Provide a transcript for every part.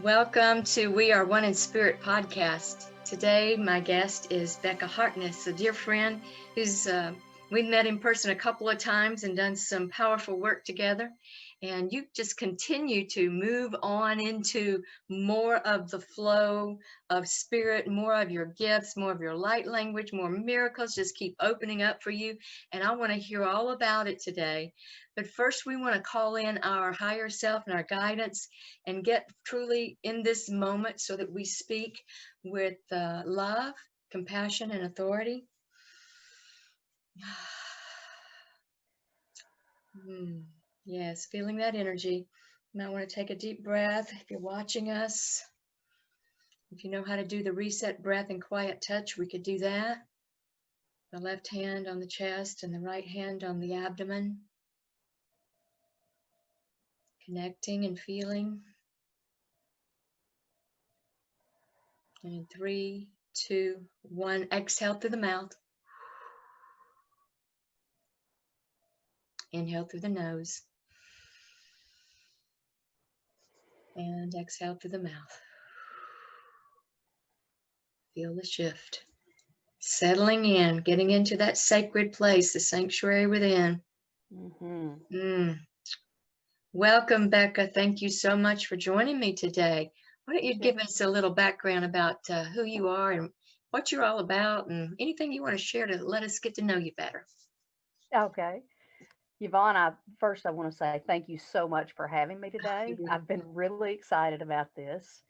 Welcome to We Are One in Spirit podcast. Today, my guest is Becca Hartness, a dear friend who's we've met in person a couple of times and done some powerful work together. And you just continue to move on into more of the flow of spirit, more of your gifts, more of your light language, more miracles just keep opening up for you. And I want to hear all about it today. But first, we want to call in our higher self and our guidance and get truly in this moment so that we speak with love, compassion, and authority. Yes, feeling that energy. You might want to take a deep breath if you're watching us. If you know how to do the reset breath and quiet touch, we could do that. The left hand on the chest and the right hand on the abdomen. Connecting and feeling. And in 3, 2, 1, exhale through the mouth. Inhale through the nose. And exhale through the mouth. Feel the shift. Settling in, getting into that sacred place, the sanctuary within. Welcome, Becca. Thank you so much for joining me today. Why don't you give us a little background about who you are and what you're all about and anything you want to share to let us get to know you better. Okay. Yvonne, I want to say thank you so much for having me today. I've been really excited about this.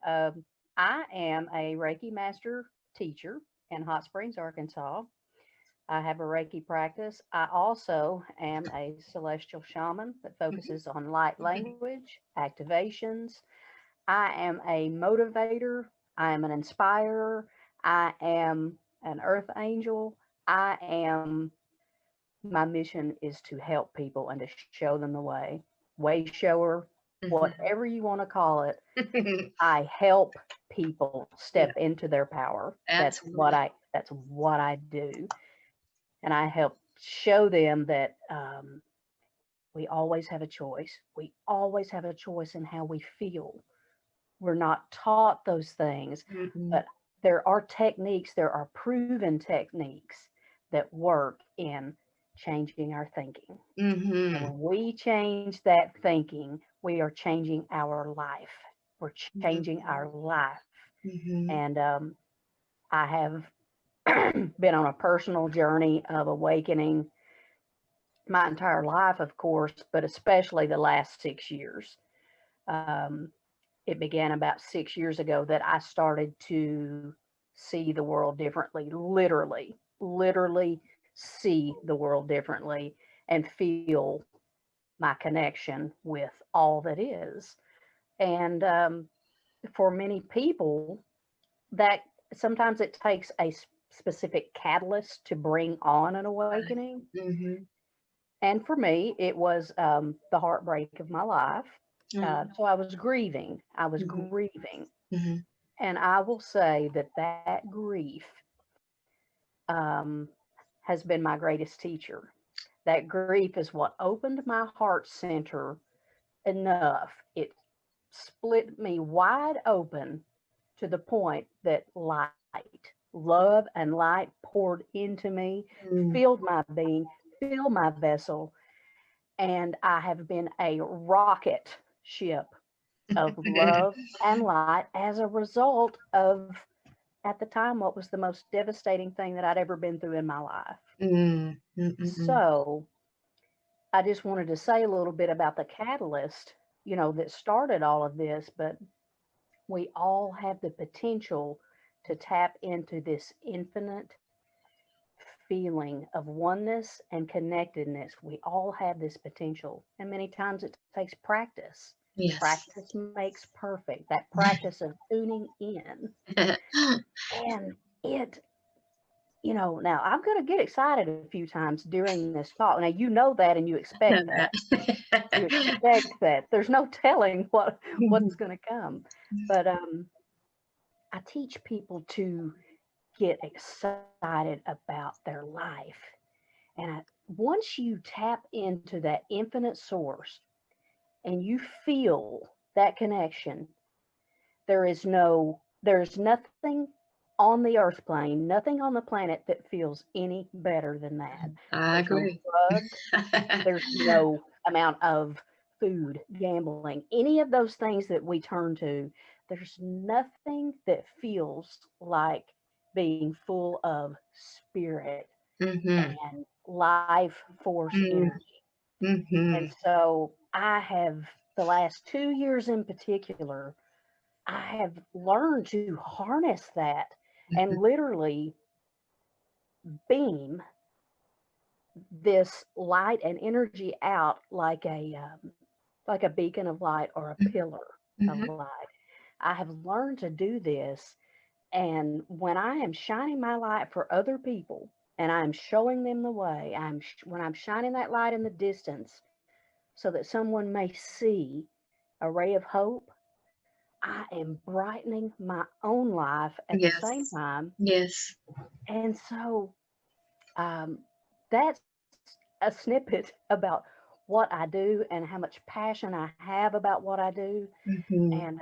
I am a Reiki master teacher in Hot Springs, Arkansas. I have a Reiki practice. I also am a celestial shaman that focuses on light language, activations. I am a motivator. I am an inspirer. I am an earth angel. My mission is to help people and to show them the way shower, whatever you want to call it. I help people step into their power. That's what I do. And I help show them that we always have a choice. We always have a choice in how we feel. We're not taught those things, but there are techniques, there are proven techniques that work in changing our thinking. And when we change that thinking, we are changing our life. We're changing our life. And I have been on a personal journey of awakening my entire life, of course, but especially the last 6 years. It began about 6 years ago that I started to see the world differently, literally see the world differently and feel my connection with all that is. And for many people, that sometimes it takes a specific catalyst to bring on an awakening. And for me, it was the heartbreak of my life. So I was grieving. And I will say that that grief has been my greatest teacher. That grief is what opened my heart center enough. It split me wide open to the point that light, love, and light poured into me, filled my being, filled my vessel. And I have been a rocket ship of love and light as a result of, at the time, what was the most devastating thing that I'd ever been through in my life. So I just wanted to say a little bit about the catalyst, that started all of this, but we all have the potential to tap into this infinite feeling of oneness and connectedness. We all have this potential, and many times it takes practice. Yes. Practice makes perfect. That practice of tuning in. And it, now I'm going to get excited a few times during this talk. Now, you know that and you expect that. You expect that. There's no telling what's going to come. But I teach people to get excited about their life. And once you tap into that infinite source and you feel that connection, there's nothing on the earth plane, nothing on the planet that feels any better than that. I There's no agree. drug, there's no amount of food, gambling, any of those things that we turn to. There's nothing that feels like being full of spirit Mm-hmm. and life force energy. Mm-hmm. And so I have, the last 2 years in particular, I have learned to harness that and literally beam this light and energy out like a beacon of light or a pillar of Mm-hmm. light. I have learned to do this, and when I am shining my light for other people and I'm showing them the way, when I'm shining that light in the distance so that someone may see a ray of hope, I am brightening my own life at the same Yes. time. Yes. And so um, that's a snippet about what I do and how much passion I have about what I do. Mm-hmm. And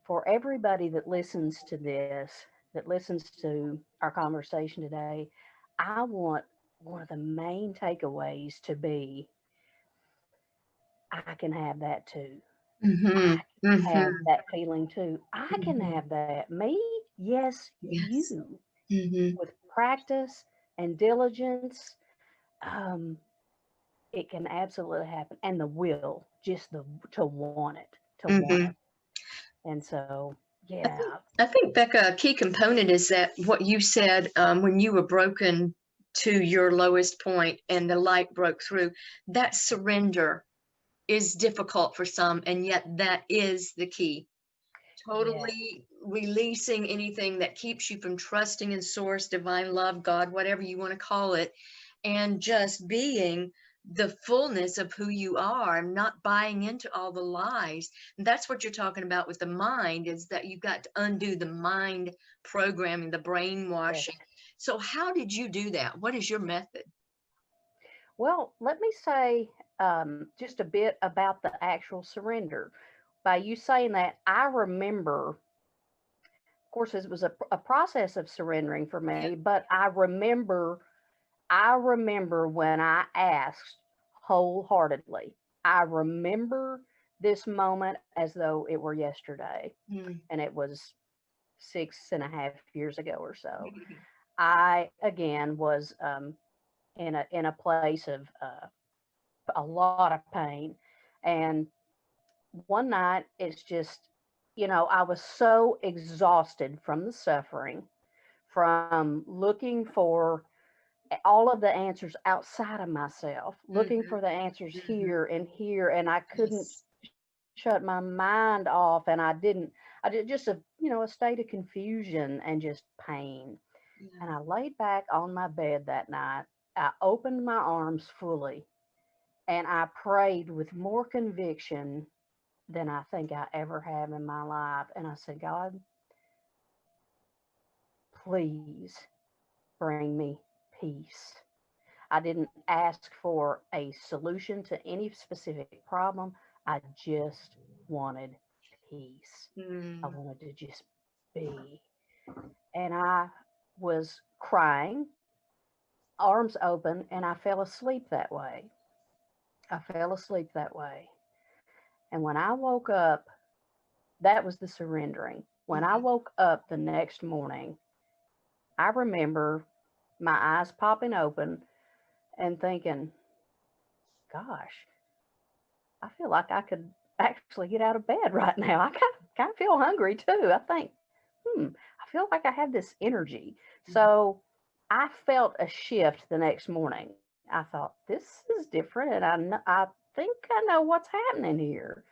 for everybody that listens to this, that listens to our conversation today, I want one of the main takeaways to be I can have that too. Mm-hmm. I can have Mm-hmm. that feeling too. I can Mm-hmm. have that. Me? Yes, Yes. you. Mm-hmm. With practice and diligence, um, it can absolutely happen. And the will, just the to want it, to want it. Mm-hmm. And so, I yeah, think, I think, Becca, a key component is that what you said when you were broken to your lowest point and the light broke through, that surrender is difficult for some, and yet that is the key. yes, Totally releasing anything that keeps you from trusting in source, divine love, God, whatever you want to call it, and just being the fullness of who you are and not buying into all the lies. And that's what you're talking about with the mind, is that you've got to undo the mind programming, the yes. brainwashing. So how did you do that? What is your method? Well, let me say just a bit about the actual surrender. By you saying that, I remember, of course, it was a process of surrendering for Yeah. me, but I remember when I asked wholeheartedly. I remember this moment as though it were yesterday, Mm. and it was 6.5 years ago or so. I again was in a place of a lot of pain, and one night it's just, I was so exhausted from the suffering, from looking for all of the answers outside of myself, looking Mm-hmm. for the answers Mm-hmm. here, and I couldn't Yes. shut my mind off, and I did just a state of confusion and just pain. Yeah. And I laid back on my bed that night. I opened my arms fully, and I prayed with more conviction than I think I ever have in my life. And I said, God, please bring me peace. I didn't ask for a solution to any specific problem. I just wanted peace. I Mm. wanted to just be. And I was crying, arms open, and I fell asleep that way. I fell asleep that way. And when I woke up, that was the surrendering. When I Mm-hmm. woke up the next morning, I remember my eyes popping open and thinking, gosh, I feel like I could actually get out of bed right now. I kind of feel hungry too. I think, I feel like I have this energy. So I felt a shift the next morning. I thought, this is different, and I think I know what's happening here.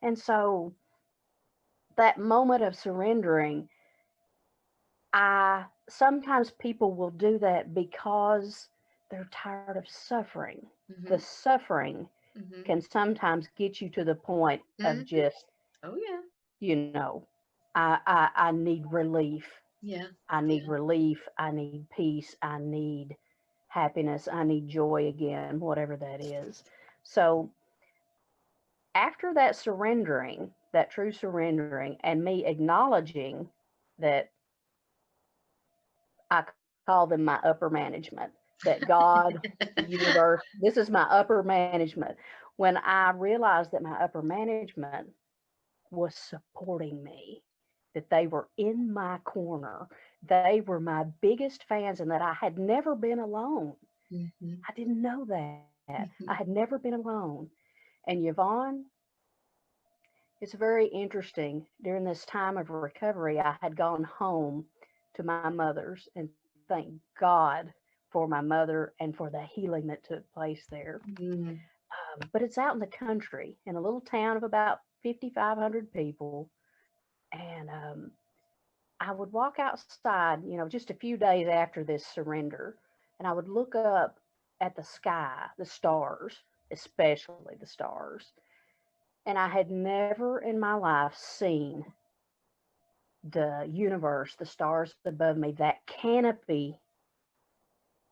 And so that moment of surrendering, I sometimes people will do that because they're tired of suffering. The Mm-hmm. suffering Mm-hmm. can sometimes get you to the point of Mm-hmm. just, Oh yeah. you know, I need relief. Yeah. I need Yeah. relief. I need peace. I need happiness. I need joy again, whatever that is. So after that surrendering, that true surrendering, and me acknowledging that I call them my upper management, that God, the universe, this is my upper management. When I realized that my upper management was supporting me, that they were in my corner, they were my biggest fans, and that I had never been alone. Mhm. I didn't know that. I had Mhm. never been alone. And Yvonne, it's very interesting. During this time of recovery, I had gone home to my mother's, and thank God for my mother and for the healing that took place there. Mhm. But it's out in the country in a little town of about 5,500 people. And I would walk outside, just a few days after this surrender, and I would look up at the sky, the stars, especially the stars. And I had never in my life seen the universe, the stars above me, that canopy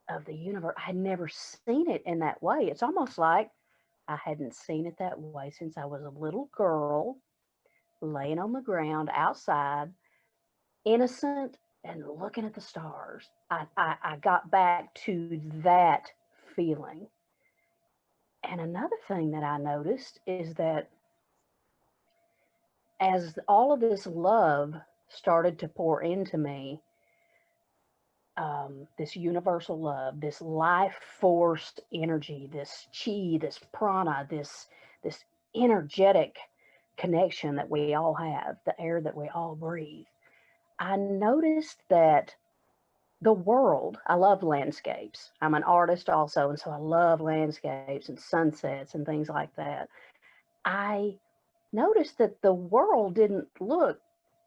of the universe. I had never seen it in that way. It's almost like I hadn't seen it that way since I was a little girl laying on the ground outside, innocent and looking at the stars. I got back to that feeling. And another thing that I noticed is that as all of this love started to pour into me, this universal love, this life force energy, this chi, this prana, this energetic connection that we all have, the air that we all breathe. I noticed that the world, I love landscapes. I'm an artist also, and so I love landscapes and sunsets and things like that. I noticed that the world didn't look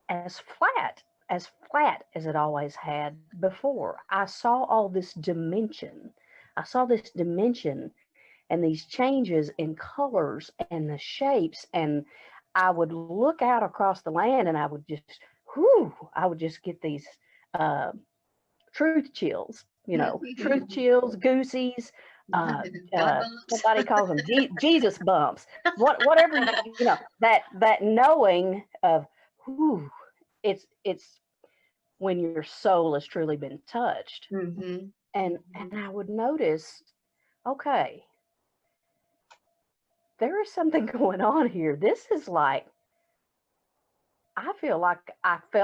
as flat as it always had before. I saw all this dimension. I saw this dimension and these changes in colors and the shapes. And I would look out across the land and I would just, I would just get these uh, truth chills, truth chills, goosies. Uh, God bumps. Somebody calls them Jesus bumps. Whatever that knowing of, whew, it's when your soul has truly been touched. Mhm. And I would notice, okay, there is something going on here. This is like, I felt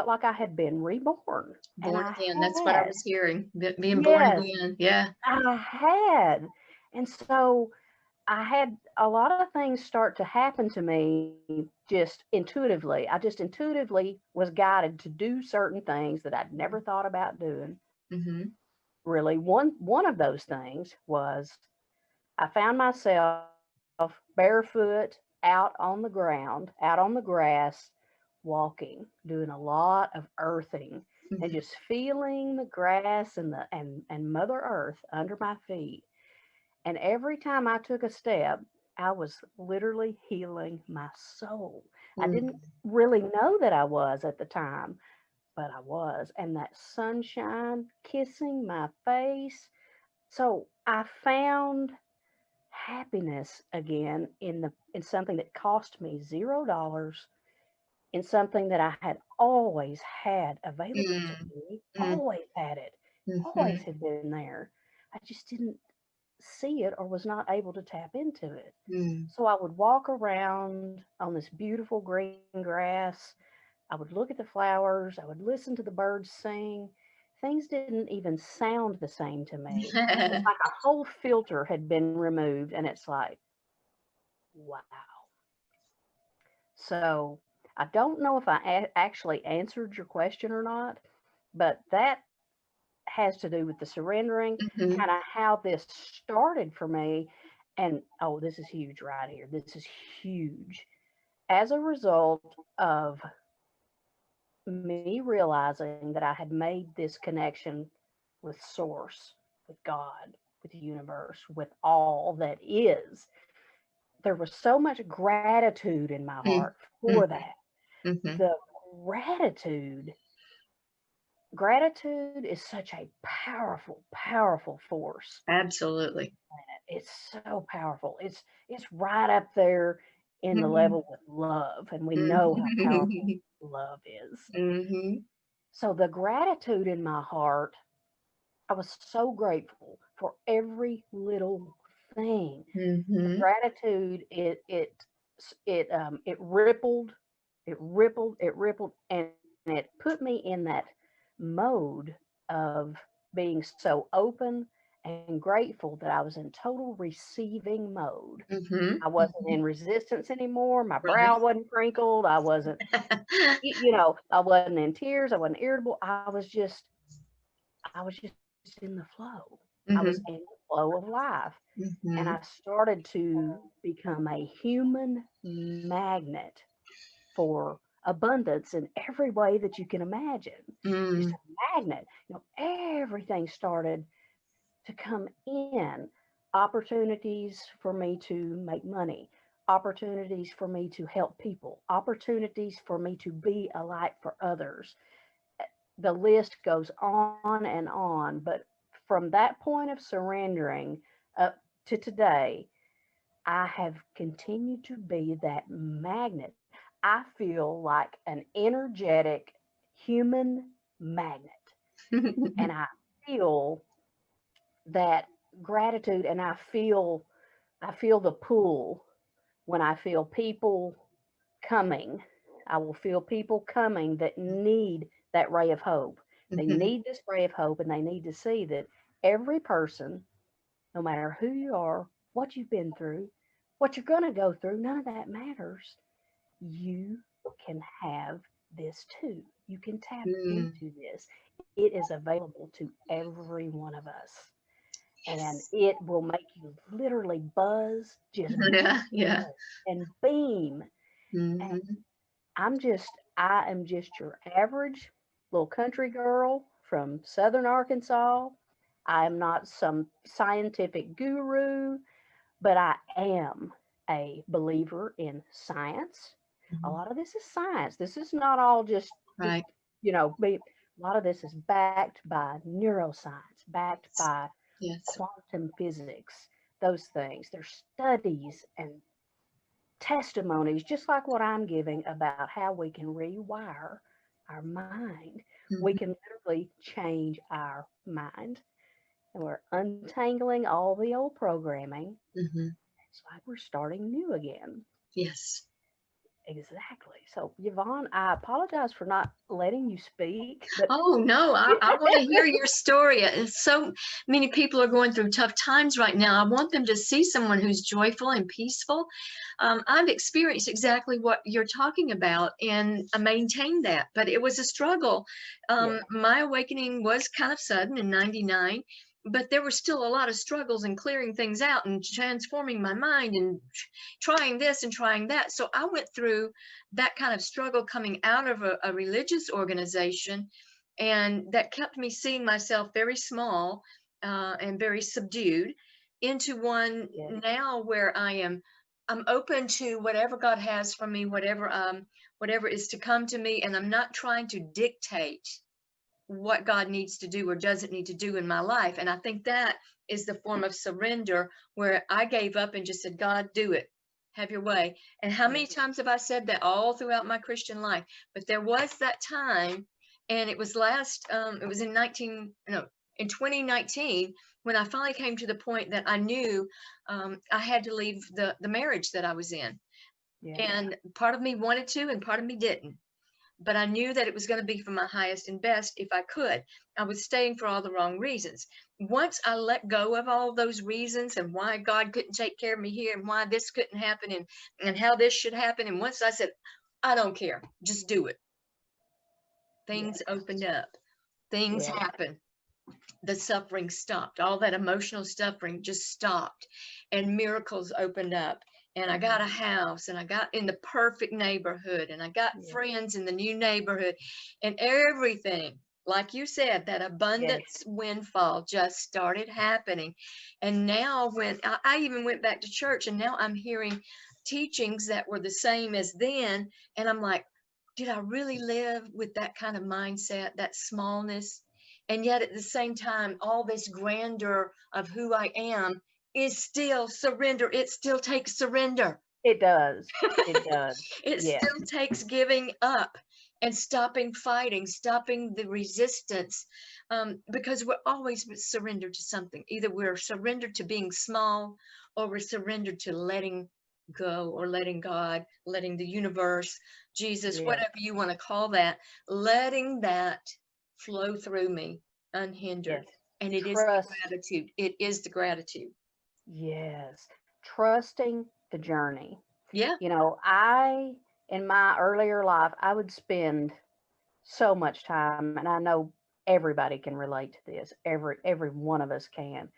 like I had been reborn, and Born I again. That's what I had. was hearing. Being born Yes, again. Yeah. I had. And so I had a lot of things start to happen to me just intuitively. I just intuitively was guided to do certain things that I'd never thought about doing. Mhm. Really, one of those things was I found myself barefoot out on the ground, out on the grass, walking, doing a lot of earthing and Mhm. just feeling the grass and and Mother Earth under my feet. And every time I took a step, I was literally healing my soul. I didn't Mm. really know that I was at the time, but I was. And that sunshine kissing my face. So I found happiness again in something that cost me $0, in something that I had always had available to Mm. me, Mm. always had it, always Mhm. had been there. I just didn't see it or was not able to tap into it. Mm. So I would walk around on this beautiful green grass. I would look at the flowers. I would listen to the birds sing. Things didn't even sound the same to me. It's like a whole filter had been removed, and it's like, wow. So I don't know if I actually answered your question or not, but that has to do with the surrendering, Mhm. kind of how this started for me. And oh, this is huge right here. This is huge. As a result of me realizing that I had made this connection with Source, with God, with the universe, with all that is, there was so much gratitude in my Mm. heart for Mhm. that. Mhm. The gratitude Gratitude is such a powerful, powerful force. Absolutely. It's so powerful. It's right up there. in the Mhm. level with love, and we know how powerful Mhm. love is. Mhm. So the gratitude in my heart, I was so grateful for every little thing. The Mhm. gratitude, it rippled, it rippled, and it put me in that mode of being so open and grateful that I was in total receiving mode. I Mhm. wasn't in resistance anymore. My brow Right. wasn't crinkled. I wasn't, I wasn't in tears. I wasn't irritable. I was just in the flow. I was in Mhm. the flow of life. And I Mhm. started to become a human magnet for abundance in every way that you can imagine. Just Mm. a magnet. Everything started to come in. Opportunities for me to make money, opportunities for me to help people, opportunities for me to be a light for others. The list goes on and on. But from that point of surrendering up to today, I have continued to be that magnet. I feel like an energetic human magnet. And I feel that gratitude, and I feel the pull when I feel people coming. I will feel people coming that need that ray of hope. They Mhm. need this ray of hope, and they need to see that every person, no matter who you are, what you've been through, what you're going to go through, none of that matters. You can have this too. You can tap Mm. into this. It is available to every one of us. And Yes. it will make you literally buzz, just Yeah. Yeah. buzz and beam. And Mhm. I am just your average little country girl from southern Arkansas. I am not some scientific guru, but I am a believer in science. A Mhm. lot of this is science. This is not all just Right. a lot of this is backed by neuroscience, backed by Yes. quantum physics, those things. There's studies and testimonies, just like what I'm giving, about how we can rewire our mind. We Mhm. can literally change our mind. And we're untangling all the old programming. Mhm. It's like we're starting new again. Yes. Exactly. So, Yvonne, I apologize for not letting you speak, but Oh no, I want to hear your story. So many people are going through tough times right now. I want them to see someone who's joyful and peaceful. I've experienced exactly what you're talking about, and I maintained that, but it was a struggle. yeah, My awakening was kind of sudden in '99, but there were still a lot of struggles in clearing things out and transforming my mind and trying this and trying that. So I went through that kind of struggle coming out of a religious organization, and that kept me seeing myself very small and very subdued, into one yeah, now where I'm open to whatever God has for me, whatever is to come to me, and I'm not trying to dictate what God needs to do or doesn't need to do in my life. And I think that is the form of surrender, where I gave up and just said, God, do it. Have your way. And how yeah, many times have I said that all throughout my Christian life? But there was that time, and it was it was in 2019, when I finally came to the point that I knew I had to leave the marriage that I was in. yeah, And part of me wanted to, and part of me didn't, but I knew that it was going to be for my highest and best if I could. I was staying for all the wrong reasons. Once I let go of all those reasons and why God couldn't take care of me here and why this couldn't happen and how this should happen, and once I said, I don't care, just do it, things yes, opened up, things yes, happened. The suffering stopped. All that emotional suffering just stopped, and miracles opened up. And I got a mm, house, and I got in the perfect neighborhood, and I got yeah, friends in the new neighborhood, and everything, like you said, that yes, abundance windfall just started happening. And now, when I even went back to church, and now I'm hearing teachings that were the same as then, and I'm like, did I really live with that kind of mindset, that smallness? And yet at the same time, all this grandeur of who I am is still surrender. It still takes surrender. It does. It does. It Yes. still takes giving up and stopping fighting, stopping the resistance, because we're always surrendered to something. Either we're surrendered to being small, or we're surrendered to letting go, or letting God, letting the universe, Jesus, Yes. whatever you want to call that, letting that flow through me Yes. unhindered. And it is the Trust. gratitude. It is the gratitude. Yes. Trusting the journey. Yeah. You know, in my earlier life, I would spend so much time, and I know everybody can relate to this. Every one of us can.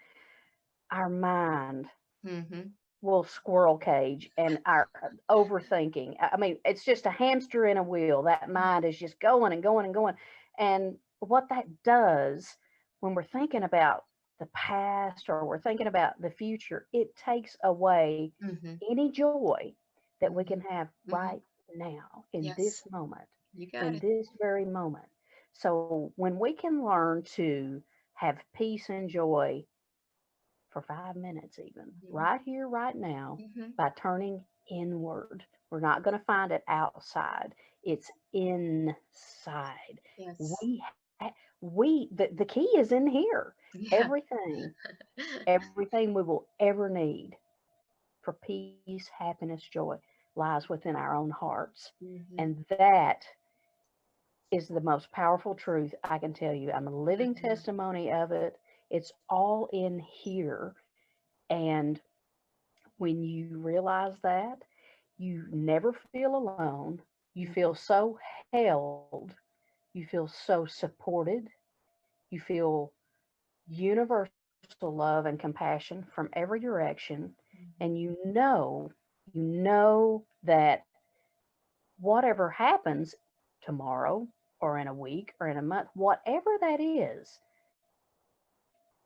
Our mind Hmm. will squirrel cage and our overthinking. I mean, it's just a hamster in a wheel. That mind is just going and going and going. And what that does when we're thinking about the past or we're thinking about the future, it takes away Hmm. any joy that we can Hmm. have Hmm. right now in this Yes, moment, you got in it. this very moment. So when we can learn to have peace and joy for 5 minutes, even Hmm. right here, right now, Hmm. by turning inward. We're not going to find it outside, it's inside. Yes. The key is in here. Yeah. Everything, everything we will ever need for peace, happiness, joy lies within our own hearts. Hmm. And that is the most powerful truth I can tell you. I'm a living Hmm. testimony of it. It's all in here. And when you realize that, you never feel alone. You feel so held. You feel so supported. You feel universal love and compassion from every direction. And Hmm. you know that whatever happens tomorrow or in a week or in a month, whatever that is,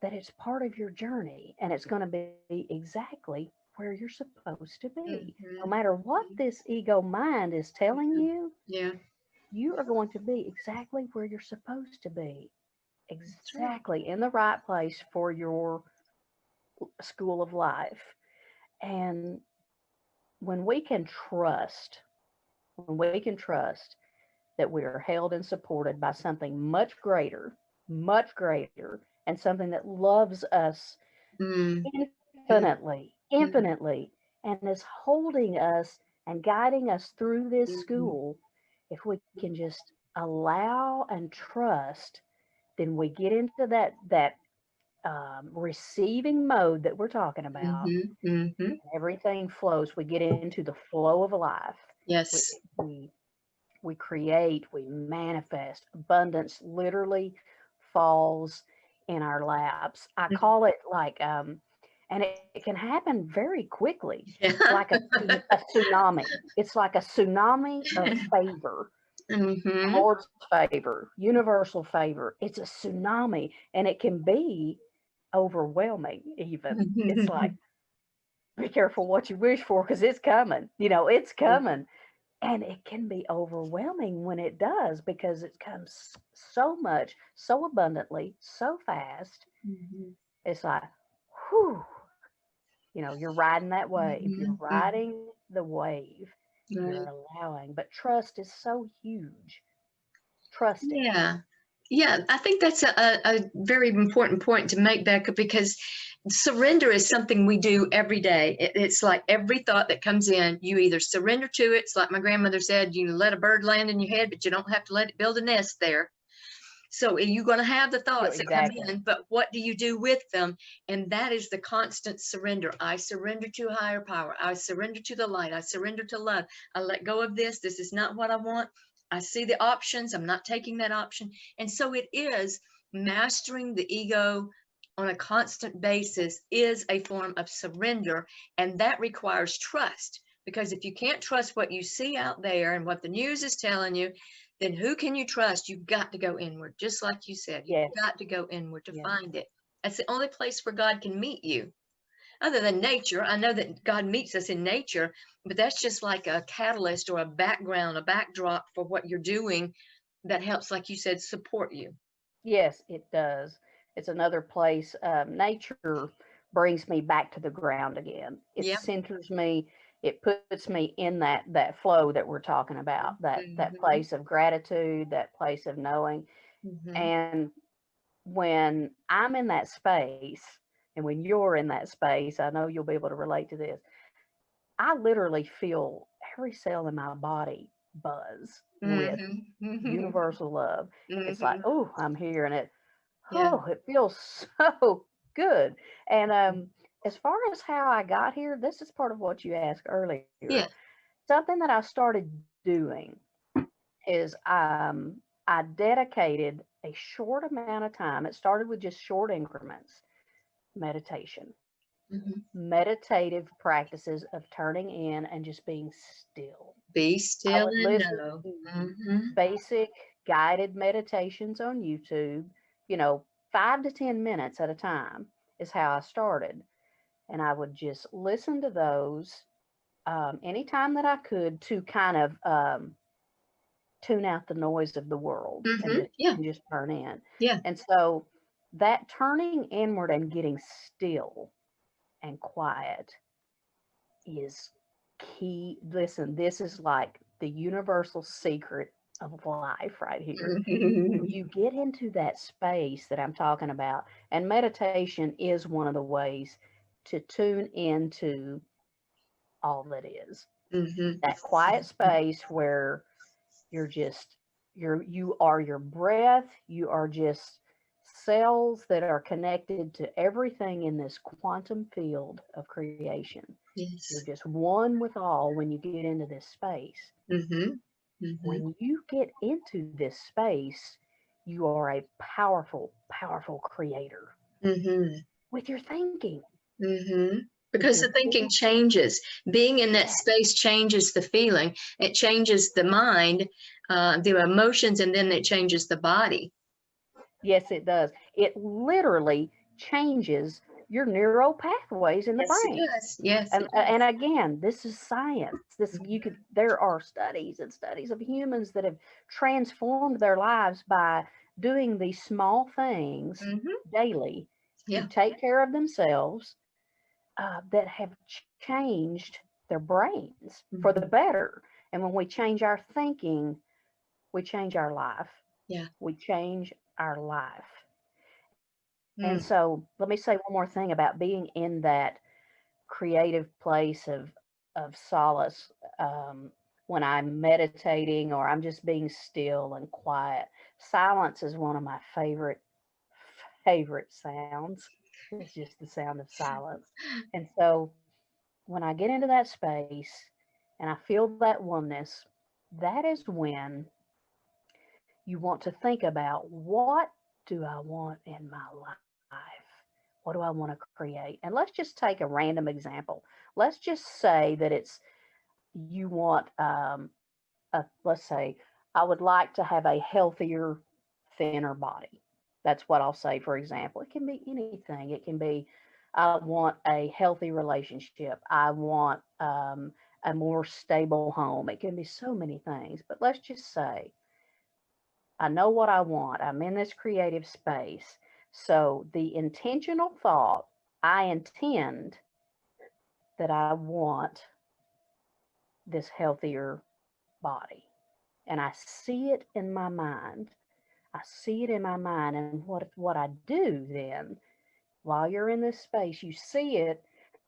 that it's part of your journey and it's going to be exactly where you're supposed to be. No Hmm. matter what this ego mind is telling you, Yeah, you are going to be exactly where you're supposed to be, that's right. exactly in the right place for your school of life. And when we can trust, when we can trust that we are held and supported by something much greater, and something that loves us Mm. Mm. infinitely, Mm. infinitely, and is holding us and guiding us through this Mhm. school, if we can just allow and trust, then we get into that receiving mode that we're talking about. Mhm. Mhm. Everything flows. We get into the flow of life. We Yes. we we create, we manifest. Abundance literally falls in our laps. I Mm. call it like, and it can happen very quickly, like Yeah. a tsunami. It's like a tsunami of favor, the Mhm. Lord's favor, universal favor. It's a tsunami, and it can be overwhelming, even. It's like, be careful what you wish for because it's coming. It's coming. And it can be overwhelming when it does because it comes so much, so abundantly, so fast. Mhm. It's like, whew, you're riding that wave. You're Mhm. Mhm. riding the wave. You're Right. allowing. But trust is so huge. Trusting. Yeah. Yeah, I think that's a very important point to make, Becca, because surrender is something we do every day. It's like every thought that comes in, you either surrender to it. It's like my grandmother said, you let a bird land in your head, but you don't have to let it build a nest there. So you're going to have the thoughts that come Exactly. in, but what do you do with them? And that is the constant surrender. I surrender to a higher power. I surrender to the light. I surrender to love. I let go of this. This is not what I want. I see the options. I'm not taking that option. And so it is mastering the ego on a constant basis is a form of surrender. And that requires trust. Because if you can't trust what you see out there and what the news is telling you, then who can you trust? You've got to go inward, just like you said. You've Yes. got to go inward to Yes. find it. That's the only place where God can meet you. Other than nature, I know that God meets us in nature, but that's just like a catalyst or a background, a backdrop for what you're doing that helps, like you said, support you. Yes, it does. It's another place. Nature brings me back to the ground again. It Yeah. centers me. it puts me in that flow that we're talking about, that Mhm. place of gratitude, that place of knowing. Mhm. And when I'm in that space, and when you're in that space, I know you'll be able to relate to this. I literally feel every cell in my body buzz with Mhm. Mhm. universal love. It's like, Mhm. oh, I'm here, and Yeah. it feels so good. And as far as how I got here, this is part of what you asked earlier. Yeah. Something that I started doing is I dedicated a short amount of time. It started with just short increments, meditation, Mhm. meditative practices of turning in and just being still. Be I still would and listen know. to Mhm. basic guided meditations on YouTube, you know, 5 to 10 minutes at a time is how I started. And I would just listen to those anytime that I could to kind of tune out the noise of the world Mhm. Yeah. and just turn in. Yeah. And so that turning inward and getting still and quiet is key. Listen, this is like the universal secret of life right here. When Mhm. you get into that space that I'm talking about, and meditation is one of the ways to tune into all that is. Mhm. That quiet space where you're just you are your breath, you are just cells that are connected to everything in this quantum field of creation. You're Yes. just one with all when you get into this space. Mhm. Mhm. When you get into this space, you are a powerful, powerful creator Mhm. with your thinking, Mhm. with Because your the thinking thinking. changes. Being in that Yeah, space changes the feeling. It changes the mind, the emotions, and then it changes the body. yes, it does. It literally changes your neural pathways in the Yes, it brain. does. Yes, And it and does. again, this is science. This you could there are studies and studies of humans that have transformed their lives by doing these small things Mhm. daily to Yeah. take care of themselves that have changed their brains for the Mhm. better. And when we change our thinking, we change our life. Yeah. We change our life. And Mm. so let me say one more thing about being in that creative place of solace when I'm meditating or I'm just being still and quiet. Silence is one of my favorite sounds. It's just the sound of silence. And so when I get into that space and I feel that oneness, that is when you want to think about, what do I want in my life? What do I want to create? And let's just take a random example. Let's just say that it's you want let's say I would like to have a healthier, thinner body. That's what I'll say. For example, it can be anything. It can be I want a healthy relationship. I want a more stable home. It can be so many things. But let's just say I know what I want. I'm in this creative space. So the intentional thought, I intend that I want this healthier body. And I see it in my mind. I see it in my mind. And what I do then, while you're in this space, you see it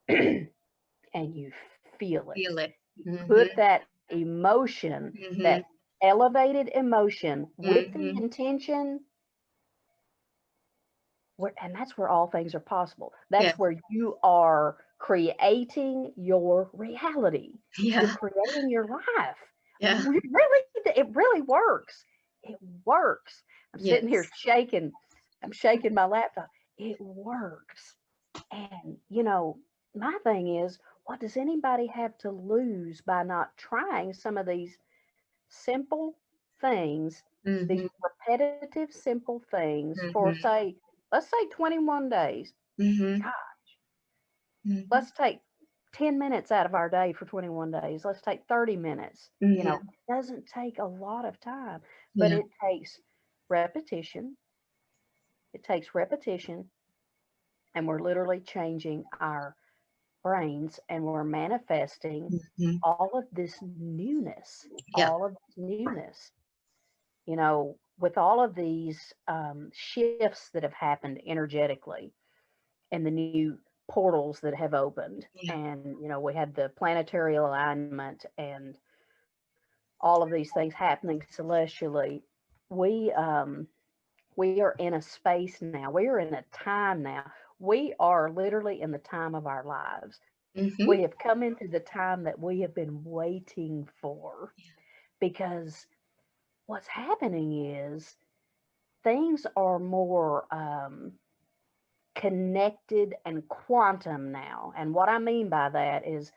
and you feel it. Feel it. You put Mhm. that emotion, that Mhm. elevated emotion with the Mhm. intention and that's where all things are possible. Yeah. That's where you are creating your reality. You're Yeah. creating your life. Yeah. It really works. It works. I'm sitting here Yes. shaking. I'm shaking my laptop. It works. And my thing is, what does anybody have to lose by not trying some of these simple things, these Mhm. repetitive, simple things for, Mhm. say, let's say 21 days. Mhm. God, Mhm. let's take 10 minutes out of our day for 21 days. Let's take 30 minutes. Mhm. It doesn't take a lot of time, but Yeah. it takes repetition. It takes repetition, and we're literally changing our brains and we're manifesting Mhm. all of this newness, Yeah. all of this newness, with all of these shifts that have happened energetically and the new portals that have opened. Yeah. And, we had the planetary alignment and all of these things happening celestially. We, we are in a space now. We are in a time now. We are literally in the time of our lives. Hmm. We have come into the time that we have been waiting for, because what's happening is things are more connected and quantum now. And what I mean by that is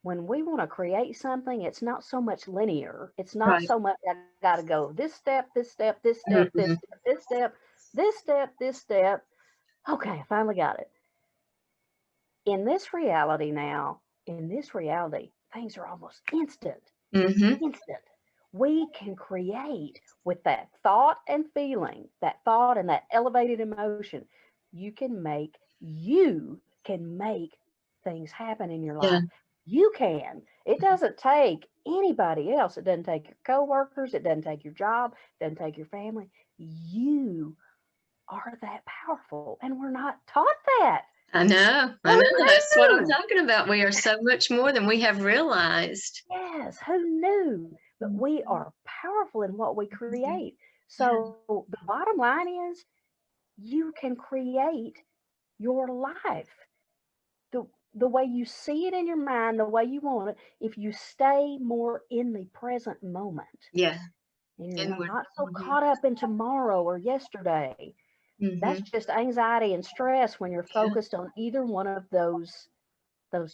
when we want to create something, it's not so much linear. It's not Right. so much I got to go this step, this step, this step, this Hmm. step, this step, this step, this step. Okay, I finally got it. In this reality now, in this reality, things are almost instant. Hmm. Instant. We can create with that thought and feeling, that thought and that elevated emotion. You can make things happen in your Yeah. life. You can. It doesn't take anybody else. It doesn't take your coworkers. It doesn't take your job. It doesn't take your family. You are that powerful, and we're not taught that. I know. I Who know. That's what I'm knew? talking about. We are so much more than we have realized. Yes, who knew? But we Mhm. are powerful in what we Mhm. create. Yeah. So the bottom line is you can create your life the way you see it in your mind, the way you want it, if you stay more in the present moment Yeah. and you're Inward. not so Hmm. caught up in tomorrow or yesterday. That's Hmm. just anxiety and stress when you're Yeah. focused on either one of those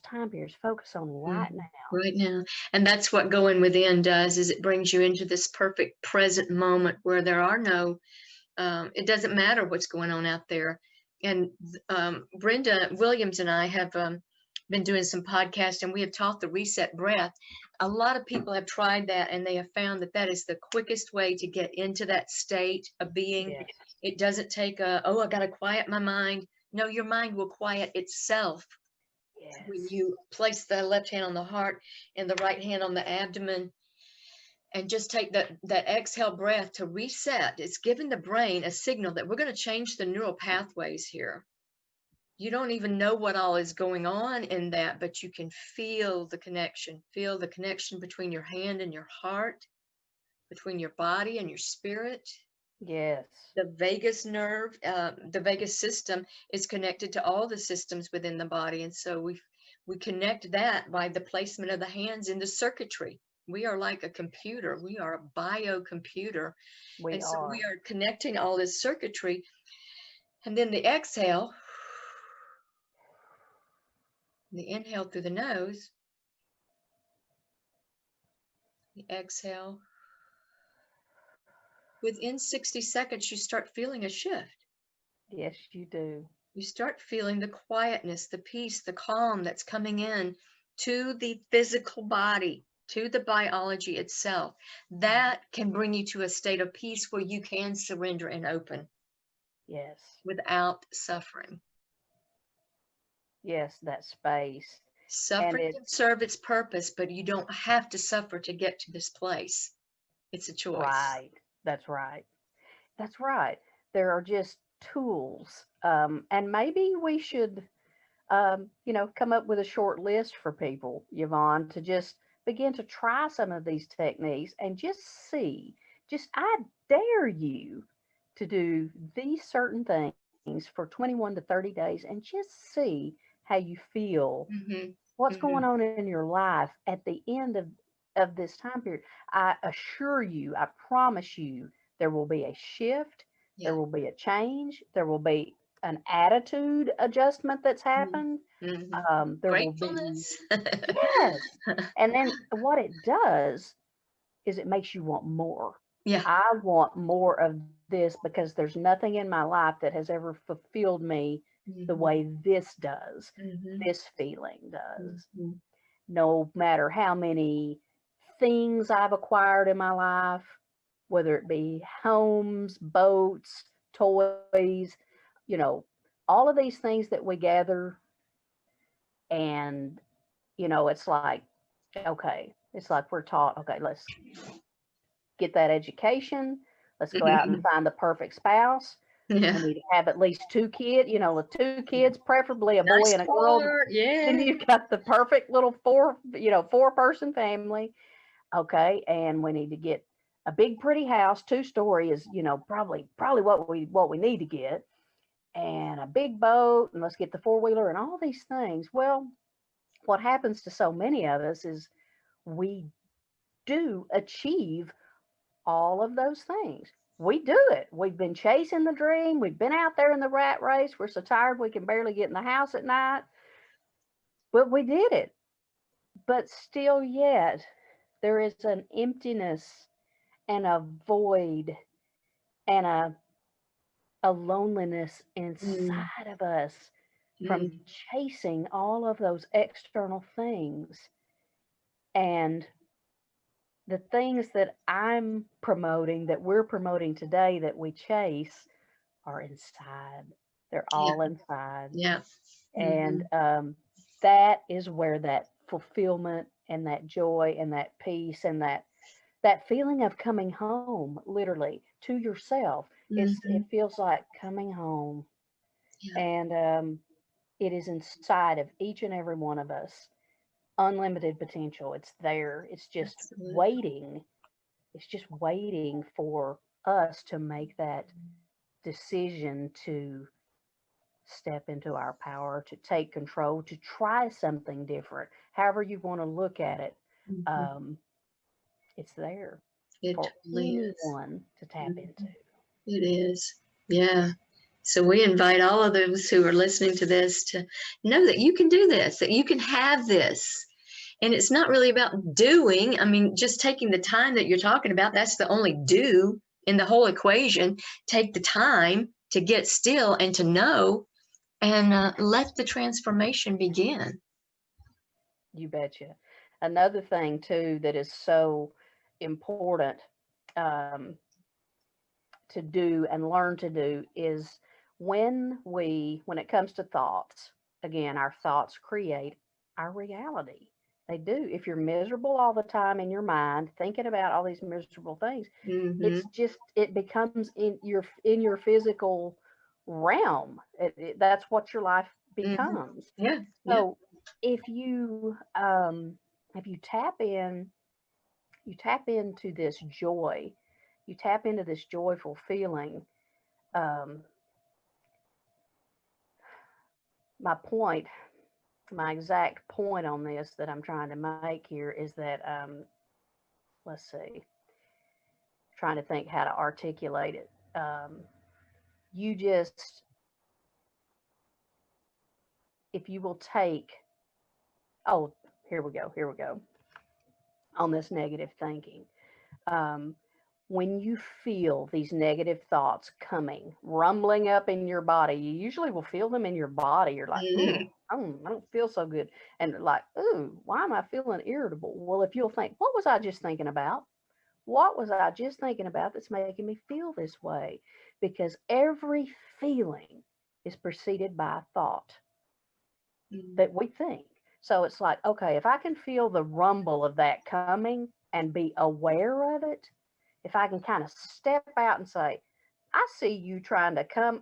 time periods. Focus on right Hmm. now. Right now. And that's what going within does, is it brings you into this perfect present moment where there are no it doesn't matter what's going on out there. And Brenda Williams and I have been doing some podcasts, and we have taught the reset breath. A lot of people have tried that, and they have found that that is the quickest way to get into that state of being. Yes. It doesn't take oh, I got to quiet my mind. No, your mind will quiet itself when Yes. you place the left hand on the heart and the right hand on the abdomen, and just take that exhale breath to reset. It's giving the brain a signal that we're going to change the neural pathways here. You don't even know what all is going on in that, but you can feel the connection between your hand and your heart, between your body and your spirit. Yes. The vagus nerve, the vagus system is connected to all the systems within the body. And so we connect that by the placement of the hands in the circuitry. We are like a computer. We are a biocomputer. We And so we are. are connecting all this circuitry. And then the exhale, the inhale through the nose, the exhale. Within 60 seconds, you start feeling a shift. Yes, you do. You start feeling the quietness, the peace, the calm that's coming in to the physical body, to the biology itself. That can bring you to a state of peace where you can surrender and open Yes. without suffering. Yes, that space. And Suffering can it's serve its purpose, but you don't have to suffer to get to this place. It's a choice. right. That's right. That's right. There are just tools. And maybe we should, come up with a short list for people, Yvonne, to just begin to try some of these techniques and just see. I dare you to do these certain things for 21 to 30 days and just see how you feel, Hmm. what's going Hmm. on in your life at the end of this time period. I assure you, I promise you, there will be a shift, Yeah. there will be a change, there will be an attitude adjustment that's happened. Hmm. There will be, Gratefulness. yes. And then what it does is it makes you want more. Yeah. I want more of this because there's nothing in my life that has ever fulfilled me the Hmm. way this does, Hmm. this feeling does. Hmm. No matter how many things I've acquired in my life, whether it be homes, boats, toys, you know, all of these things that we gather, And, it's like, okay, it's like we're taught, okay, let's get that education. Let's go out and find the perfect spouse. Yeah. We need to have at least two kids, with two kids, preferably a boy Nice and a girl. part. Then Yeah. you've got the perfect little four-person family. Okay. And we need to get a big, pretty house. 2-story is, probably what we need to get. And a big boat. And let's get the four-wheeler and all these things. Well, what happens to so many of us is we do achieve all of those things. We do it. We've been chasing the dream. We've been out there in the rat race. We're so tired we can barely get in the house at night, but we did it. But still, yet, there is an emptiness and a void and a loneliness Mm, inside of us from mm, chasing all of those external things. And the things that I'm promoting, that we're promoting today, that we chase, are inside. They're yeah. all inside. Yeah. And Hmm. that is where that fulfillment and that joy and that peace and that feeling of coming home, literally to yourself, it Hmm. feels like coming home. Yeah. And it is inside of each and every one of us. Unlimited potential. It's there. It's just Absolutely. waiting. It's just waiting for us to make that decision to step into our power, to take control, to try something different. However you want to look at it, Hmm. um, it's there It for totally is. anyone to tap Mhm. into. It is. Yeah. So we invite all of those who are listening to this to know that you can do this, that you can have this. And it's not really about doing. I mean, just taking the time that you're talking about, that's the only do in the whole equation. Take the time to get still and to know and let the transformation begin. You betcha. Another thing too that is so important um, to do and learn to do is when it comes to thoughts, again, our thoughts create our reality. They do. If you're miserable all the time in your mind, thinking about all these miserable things, Hmm. it becomes in your physical realm. That's what your life Hmm. becomes. Yeah. Yeah. So if you tap into this joy, you tap into this joyful feeling. Um, my point, my exact point on this that I'm trying to make here is that let's see, trying to think how to articulate it. You just, if you will take, oh, here we go on this negative thinking. Um, when you feel these negative thoughts coming, rumbling up in your body, you usually will feel them in your body. You're like, Hmm. I don't feel so good. And like, ooh, why am I feeling irritable? Well, if you'll think, what was I just thinking about? What was I just thinking about that's making me feel this way? Because every feeling is preceded by a thought that we think. So it's like, okay, if I can feel the rumble of that coming and be aware of it, if I can kind of step out and say, I see you trying to come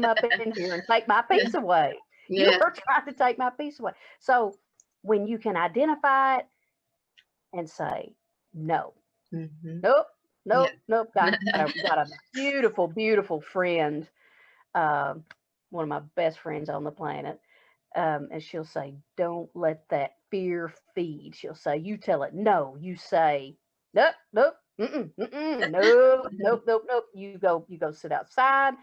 up in here and take my peace Yeah. away. You Yeah. are trying to take my peace away. So when you can identify it and say, no, Hmm. nope, Yeah. nope, nope, got a beautiful, beautiful friend, um, one of my best friends on the planet. And she'll say, don't let that fear feed. She'll say, you tell it no. You say, nope, nope, nope, nope, nope, nope. You go sit outside.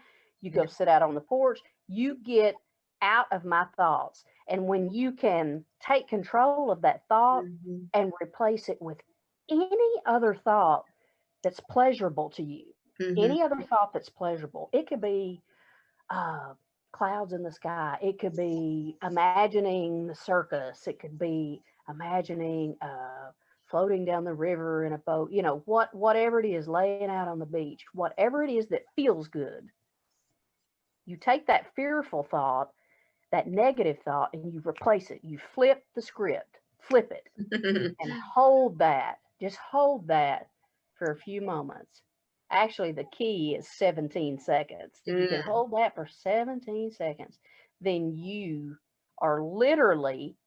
You go Yeah. sit out on the porch. You get out of my thoughts. And when you can take control of that thought Hmm. and replace it with any other thought that's pleasurable to you, Hmm. any other thought that's pleasurable, it could be uh, clouds in the sky. It could be imagining the circus. It could be imagining floating down the river in a boat. Whatever it is, laying out on the beach. Whatever it is that feels good. You take that fearful thought that negative thought and you replace it. You flip the script, flip it, and hold that. Just hold that for a few moments. Actually, the key is 17 seconds. If you can hold that for 17 seconds, then you are literally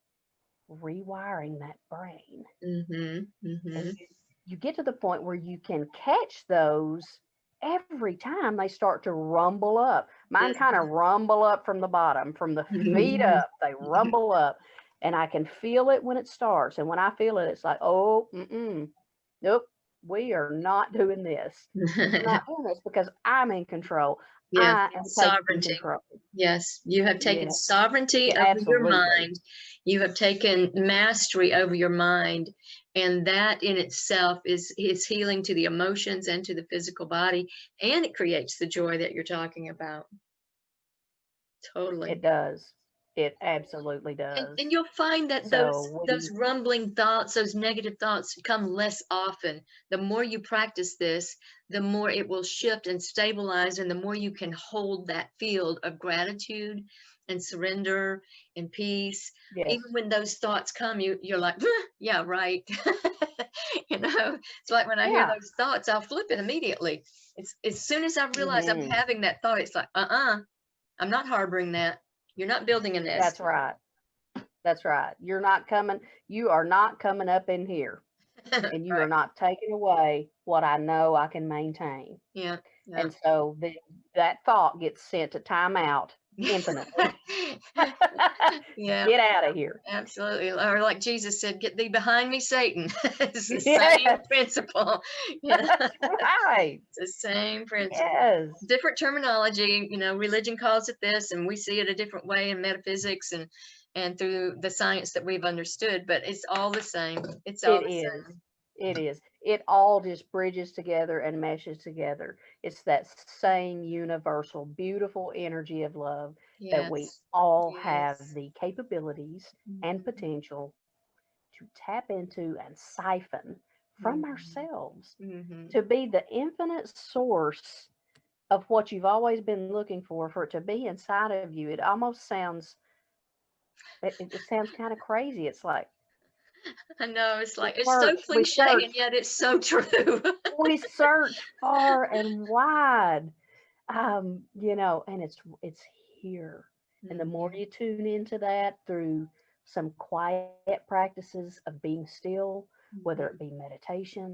rewiring that brain. And you get to the point where you can catch those every time they start to rumble up. Mine kind of rumble up from the bottom, from the feet up. They rumble up, and I can feel it when it starts. And when I feel it, it's like, oh, nope, we are not doing this. We're not doing this because I'm in control. Yeah, I am taking sovereignty. control. Yes, you have taken Yeah, sovereignty over your absolutely. mind. You have taken mastery over your mind, and that in itself is healing to the emotions and to the physical body, and it creates the joy that you're talking about. Totally. It does. It absolutely And does. you'll find that So those rumbling thoughts, those negative thoughts come less often. The more you practice this, the more it will shift and stabilize, and the more you can hold that field of gratitude and surrender and peace. yes, Even when those thoughts come, you're like, yeah, right. It's like when I hear yeah, those thoughts, I'll flip it immediately. It's as soon as I realize I'm hmm having that thought, it's like, I'm not harboring that. You're not building a that's nest. right. That's right. You're not coming. You are not coming up in here, and you are Right. not taking away what I know I can maintain. Yeah, yeah. And so that thought gets sent to timeout infinitely. Yeah, Get out of here. absolutely. Or like Jesus said, "Get thee behind me, Satan." It's the same Yes, principle. Yeah, that's right. it's the same principle. Yes, Different terminology, religion calls it this, and we see it a different way in metaphysics and through the science that we've understood, but it's all the same. It's all it the is. same. It is. It all just bridges together and meshes together. It's that same universal, beautiful energy of love that we Yes. all have Yes. the capabilities and Mhm. potential to tap into and siphon from Mhm. ourselves Mhm. to be the infinite source of what you've always been looking for it to be inside of you. It almost sounds, it sounds kind of crazy. It's like I know it's so we cliche, and search, yet it's so true. we search far and wide, and it's here. And the more Mhm. you tune into that through some quiet practices of being still, whether it Mhm. be meditation,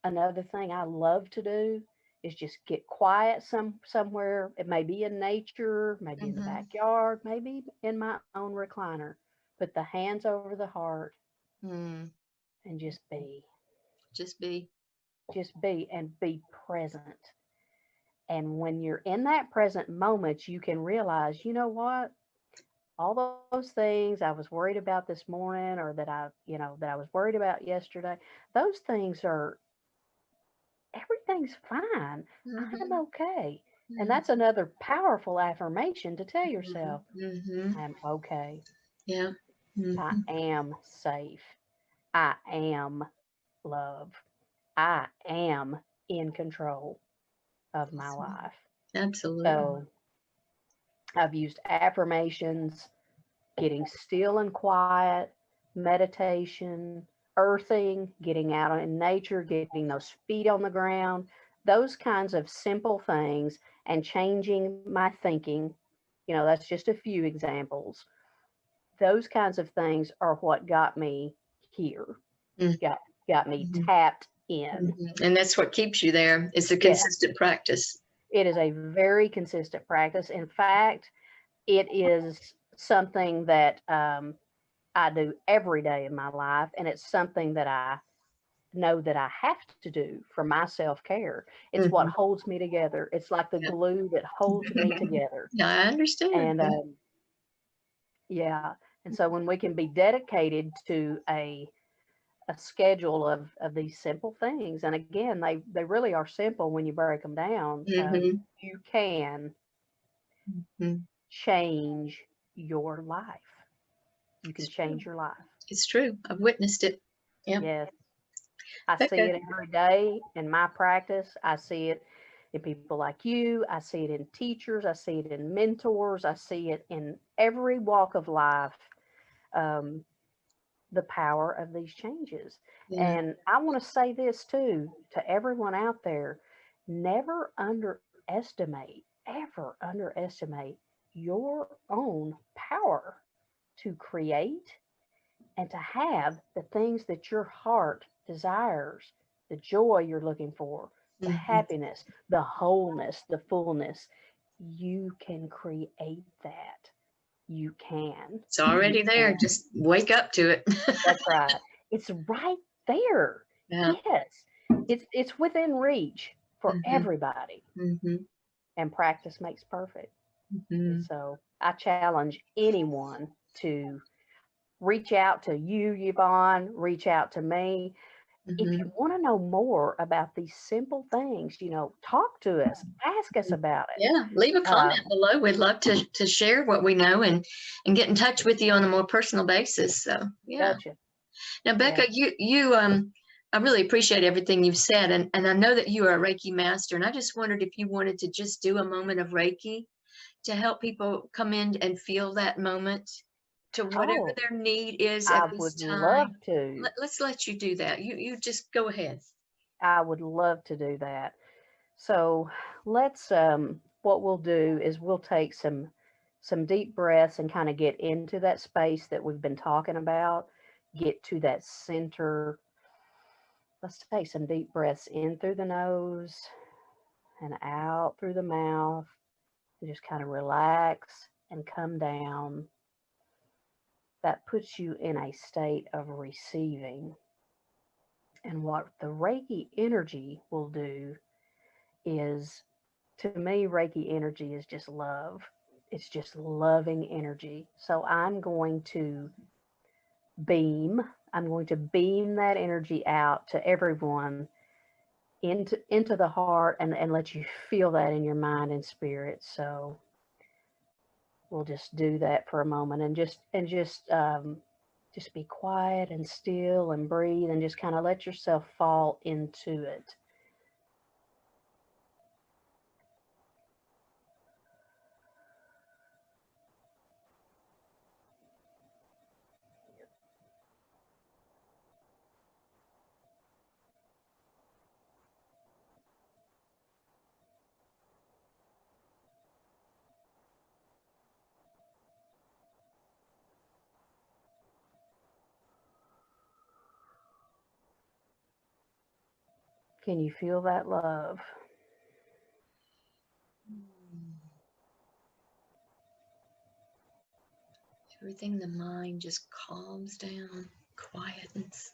another thing I love to do is just get quiet somewhere. It may be in nature, maybe in the Mhm. backyard, maybe in my own recliner. Put the hands over the heart Mm. and Just be. just be and be present. And when you're in that present moment, you can realize, you know what? All those things I was worried about this morning or that I was worried about yesterday, those things are, everything's fine. I'm Mhm. okay. And that's Mhm. another powerful affirmation to tell yourself, Mhm. I'm okay. Yeah. I Mhm. am safe. I am love. I am in control of my life. Absolutely. So I've used affirmations, getting still and quiet, meditation, earthing, getting out in nature, getting those feet on the ground, those kinds of simple things, and changing my thinking. That's just a few examples. Those kinds of things are what got me here, got me Mhm. tapped in. And that's what keeps you there is the Yeah, consistent practice. it is a very consistent practice. In fact, it is something that I do every day in my life, and it's something that I know that I have to do for my self care. It's what Mhm. holds me together. It's like the Yeah. glue that holds me together. Yeah, I understand. And Yeah. yeah, and so when we can be dedicated to a schedule of these simple things, and again, they really are simple when you break them down. Mhm. You can Mhm. change your life. You can It's true. change your life. It's true. I've witnessed it. Yeah. Yes. I see Becca. it every day in my practice. I see it. in people like you. I see it in teachers. I see it in mentors. I see it in every walk of life. Um, the power of these changes. Yeah. And I want to say this too to everyone out there: never ever underestimate your own power to create and to have the things that your heart desires, the joy you're looking for, the Hmm. happiness, the wholeness, the fullness. You can create that. You can. It's You already there. can. Just wake up to it. That's right. It's right there. Yeah. Yes. It's within reach for Hmm. everybody. Hmm. And practice makes perfect. And Hmm. so I challenge anyone to reach out to you, Yvonne, reach out to me. If you Hmm. want to know more about these simple things, talk to us, ask us about it. Yeah, leave a Uh, comment below. We'd love to share what we know and get in touch with you on a more personal basis. So yeah. gotcha. Now, Yeah. Becca, I really appreciate everything you've said, and I know that you are a Reiki master, and I just wondered if you wanted to just do a moment of Reiki to help people come in and feel that moment to whatever Oh, their need is at I this would love time. to. Let's let you do that. You just go ahead. I would love to do that. So let's what we'll do is we'll take some deep breaths and kind of get into that space that we've been talking about, get to that center. Let's take some deep breaths in through the nose and out through the mouth. And just kind of relax and come down. That puts you in a state of receiving. And what the Reiki energy will do is, to me, Reiki energy is just love. It's just loving energy. So beam, I'm going to beam that energy out to everyone into the heart and let you feel that in your mind and spirit. So we'll just do that for a moment and just be quiet and still and breathe and just kind of let yourself fall into it. Can you feel that love? Everything, the mind just calms down, quietens.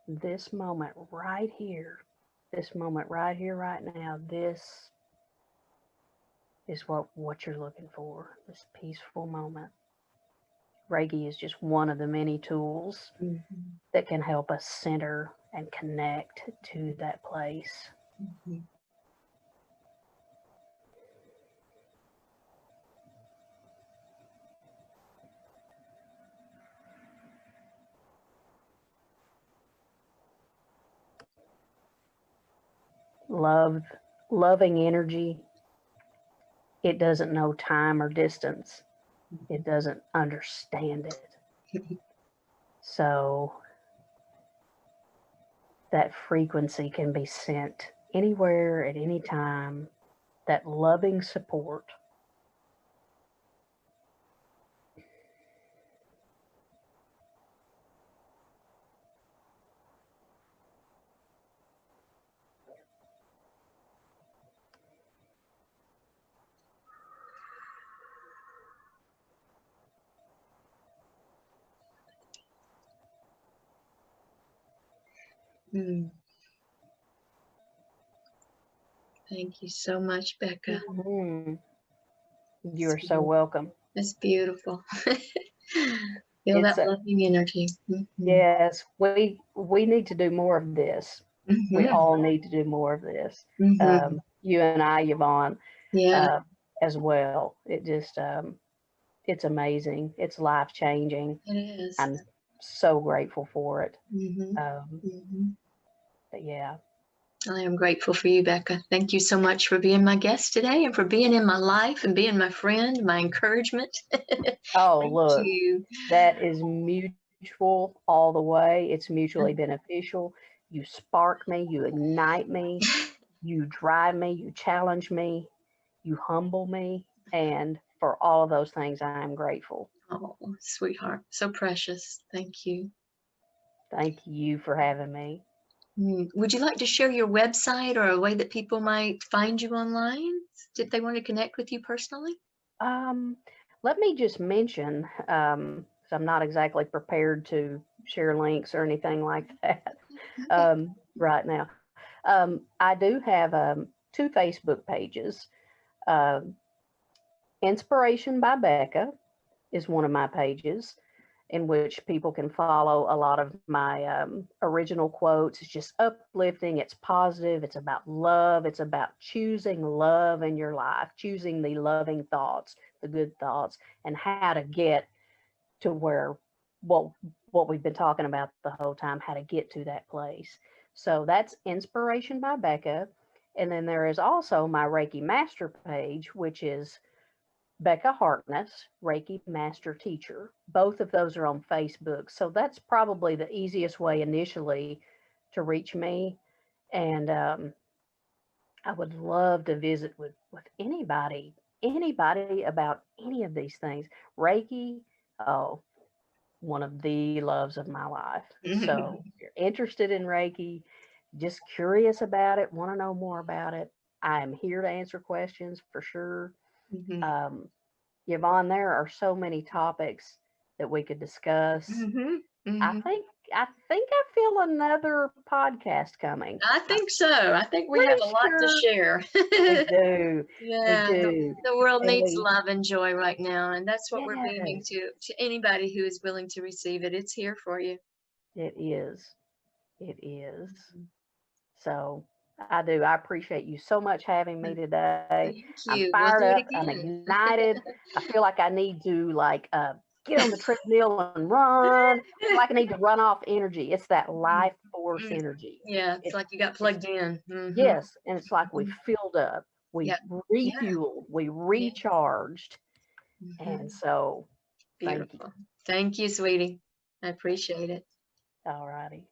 This moment right here, this moment right here, right now, this is what you're looking for, this peaceful moment. Reiki is just one of the many tools Mm-hmm. that can help us center and connect to that place. Mm-hmm. Love, loving energy, it doesn't know time or distance. It doesn't understand it. So that frequency can be sent anywhere at any time. That loving support. Mm. Thank you so much, Becca. Mm-hmm. It's You're so beautiful. welcome. It's beautiful. Feel it's that a loving energy. Mm-hmm. yes, we need to do more of this. We Mm-hmm. all need to do more of this. Mm-hmm. You and I, Yvonne, Yeah, uh, as well. It just it's amazing. It's life changing. it is. I'm so grateful for it. Mm-hmm. Um, Mm-hmm. but yeah. I am grateful for you, Becca. Thank you so much for being my guest today and for being in my life and being my friend, my encouragement. Oh, Thank look, you. that is mutual all the way. It's mutually beneficial. You spark me, you ignite me, you drive me, you challenge me, you humble me. And for all of those things, I am grateful. Oh, sweetheart, so precious. Thank you. Thank you for having me. Would you like to share your website or a way that people might find you online if they want to connect with you personally? Um, Let me just mention, 'cause I'm not exactly prepared to share links or anything like that Okay. right now. I do have two Facebook pages. Um Inspiration by Becca is one of my pages in which people can follow a lot of my original quotes. It's just uplifting, it's positive, it's about love, it's about choosing love in your life, choosing the loving thoughts, the good thoughts, and how to get to where what what we've been talking about the whole time, how to get to that place. So that's Inspiration by Becca. And then there is also my Reiki Master page, which is Becca Hartness, Reiki Master Teacher. Both of those are on Facebook. So that's probably the easiest way initially to reach me. And I would love to visit with anybody about any of these things. Reiki, oh, one of the loves of my life. So if you're interested in Reiki, just curious about it, want to know more about it, I am here to answer questions for sure. Mhm. Um, Yvonne, there are so many topics that we could discuss. Mhm. I Mhm. think I think I feel another podcast coming. I I'm think so. I think we have pretty a lot to sure share. we do. We Yeah, do. the world And needs we love and joy right now, and that's what we're beaming yes, to anybody who is willing to receive it. It's here for you. it is. It is. So I do. I appreciate you so much having me today. Thank I'm you. We'll fired do it up. I'm again. ignited. I feel like I need to get on the treadmill and run. I feel like I need to run off energy. It's that life force Mm, energy. yeah, it's It's like you got it's plugged in. Hmm. yes, and it's like we filled up, we Yeah, yeah, refueled, we yeah. recharged. And Hmm. so thank you. Beautiful. Thank you, sweetie. I appreciate it. All righty.